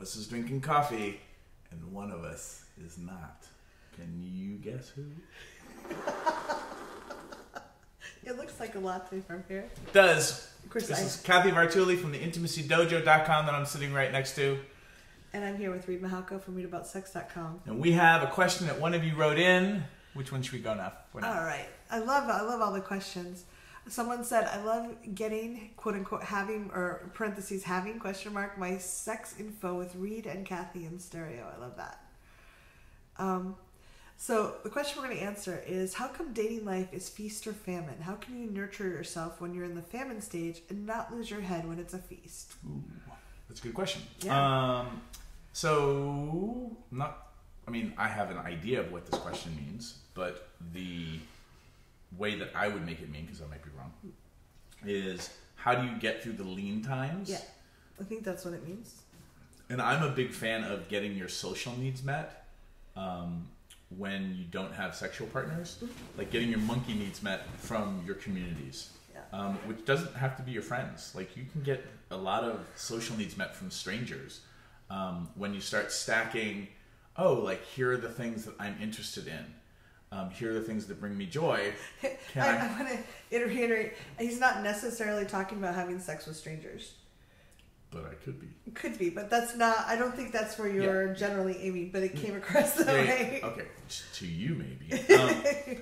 of us is drinking coffee, and one of us is not. Can you guess who? It looks like a latte from here. It does. Of course, This is Cathy Vartuli from the intimacydojo.com that I'm sitting right next to. And I'm here with Reid Mahalko from readaboutsex.com. And we have a question that one of you wrote in. Which one should we go now? All right. I love all the questions. Someone said, I love getting, quote unquote, having, or parentheses, having, question mark, my sex info with Reid and Cathy in stereo. I love that. So the question we're going to answer is, how come dating life is feast or famine? How can you nurture yourself when you're in the famine stage and not lose your head when it's a feast? Ooh, that's a good question. Yeah. I have an idea of what this question means, but the way that I would make it mean, because I might be wrong, is how do you get through the lean times? Yeah, I think that's what it means. And I'm a big fan of getting your social needs met when you don't have sexual partners, like getting your monkey needs met from your communities, which doesn't have to be your friends. Like you can get a lot of social needs met from strangers when you start stacking, here are the things that I'm interested in. Here are the things that bring me joy. I want to reiterate, he's not necessarily talking about having sex with strangers. But I could be. Could be, but that's not, I don't think that's where you're generally aiming, but it came across that way. Okay, to you maybe.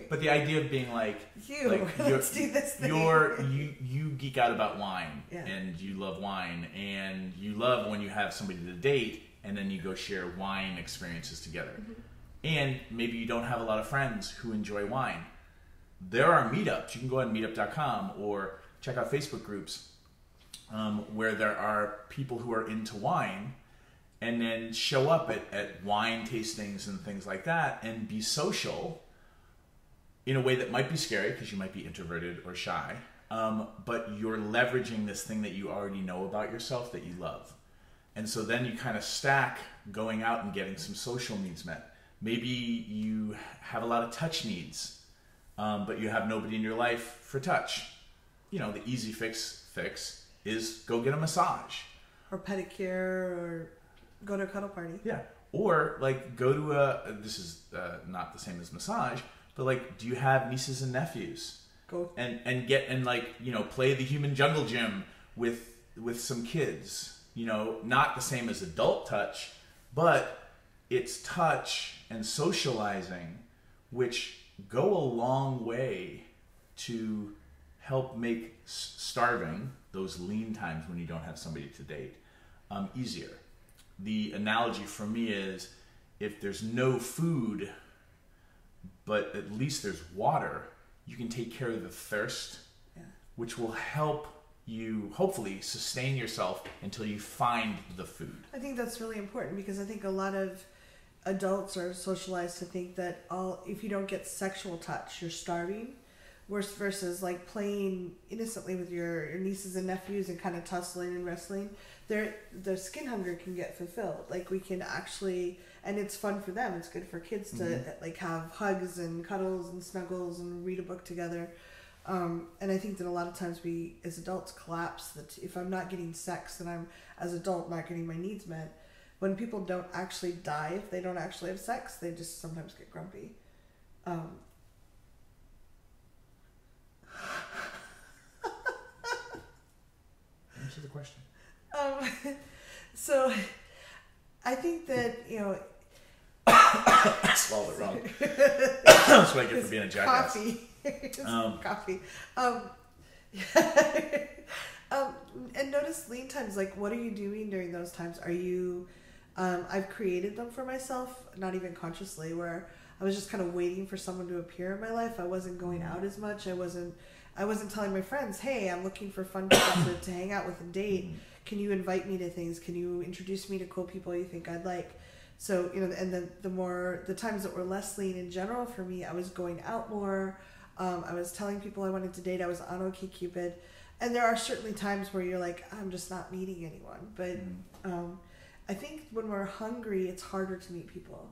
But the idea of being let's do this thing. You geek out about wine, and you love wine, and you love when you have somebody to date, and then you go share wine experiences together. Mm-hmm. And maybe you don't have a lot of friends who enjoy wine. There are meetups. You can go on meetup.com or check out Facebook groups where there are people who are into wine and then show up at wine tastings and things like that and be social in a way that might be scary because you might be introverted or shy, but you're leveraging this thing that you already know about yourself that you love. And so then you kind of stack going out and getting some social needs met. Maybe you have a lot of touch needs, but you have nobody in your life for touch. You know, the easy fix is go get a massage. Or pedicure, or go to a cuddle party. Yeah. Or like go to this is not the same as massage, but like, do you have nieces and nephews? Go. And play the human jungle gym with some kids. You know, not the same as adult touch, but it's touch and socializing, which go a long way to help make starving, those lean times when you don't have somebody to date, easier. The analogy for me is, if there's no food, but at least there's water, you can take care of the thirst, which will help you hopefully sustain yourself until you find the food. I think that's really important because I think a lot of adults are socialized to think that if you don't get sexual touch, you're starving. Versus like playing innocently with your nieces and nephews and kind of tussling and wrestling, their skin hunger can get fulfilled. Like we can actually, and it's fun for them. It's good for kids to like have hugs and cuddles and snuggles and read a book together. And I think that a lot of times we as adults collapse that if I'm not getting sex, then I'm as adult not getting my needs met. When people don't actually die, if they don't actually have sex, they just sometimes get grumpy. Answer the question. So I think that, I swallowed it wrong. That's what I get for being a jackass. Coffee. And notice lean times, like what are you doing during those times? Are you, I've created them for myself, not even consciously, where I was just kind of waiting for someone to appear in my life. I wasn't going out as much. I wasn't telling my friends, hey, I'm looking for fun people to hang out with and date. Can you invite me to things? Can you introduce me to cool people you think I'd like? So, and then the times that were less lean in general for me, I was going out more. I was telling people I wanted to date. I was on OkCupid. And there are certainly times where you're like, I'm just not meeting anyone. But I think when we're hungry, it's harder to meet people.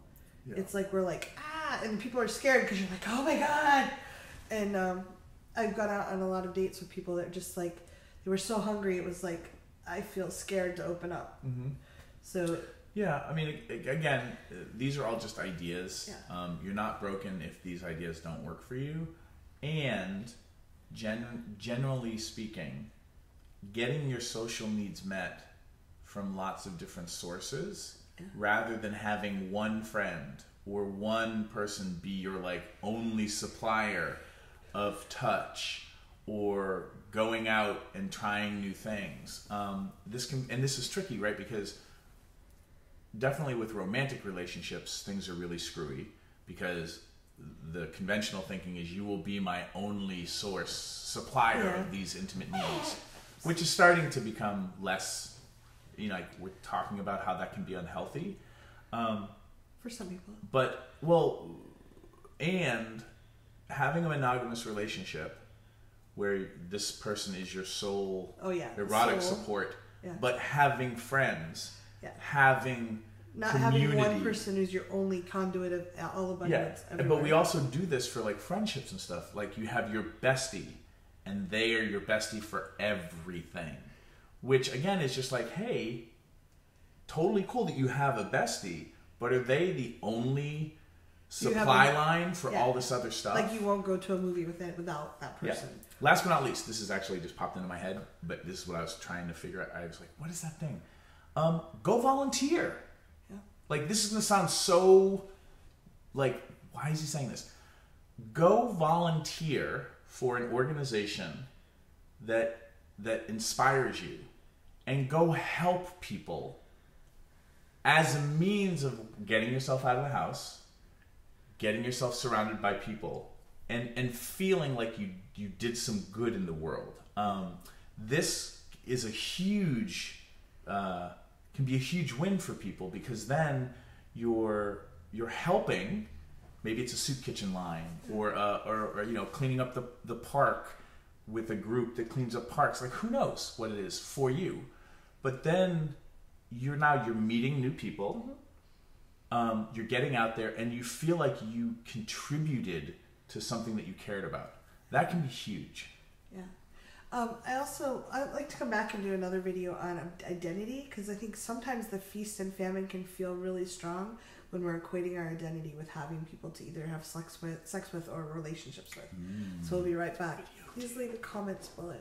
Yeah. It's like we're like, and people are scared because you're like, oh my God. And I've gone out on a lot of dates with people that just like, they were so hungry. It was like, I feel scared to open up. Mm-hmm. So yeah, I mean, again, these are all just ideas. Yeah. You're not broken if these ideas don't work for you. And generally speaking, getting your social needs met from lots of different sources, rather than having one friend or one person be your like only supplier of touch or going out and trying new things. This is tricky, right? Because definitely with romantic relationships, things are really screwy because the conventional thinking is you will be my only supplier of these intimate needs, which is starting to become less, like we're talking about how that can be unhealthy. For some people. But, and having a monogamous relationship where this person is your sole erotic support, but having friends, having not community. having one person who's your only conduit of all abundance. Yeah, but we also do this for like friendships and stuff. Like you have your bestie, and they are your bestie for everything. Which again is just like, hey, totally cool that you have a bestie, but are they the only supply line for all this other stuff? Like you won't go to a movie without that person. Yeah. Last but not least, this is actually just popped into my head, but this is what I was trying to figure out. I was like, what is that thing? Go volunteer. Yeah. Like, this is going to sound so, like, why is he saying this? Go volunteer for an organization that inspires you, and go help people as a means of getting yourself out of the house, getting yourself surrounded by people, and feeling like you did some good in the world. This is a huge... can be a huge win for people, because then you're helping. Maybe it's a soup kitchen line, or cleaning up the park with a group that cleans up parks. Like, who knows what it is for you, but then you're meeting new people. You're getting out there, and you feel like you contributed to something that you cared about. That can be huge. Yeah. I'd like to come back and do another video on identity, because I think sometimes the feast and famine can feel really strong when we're equating our identity with having people to either have sex with or relationships with. So we'll be right back. Please leave the comments below.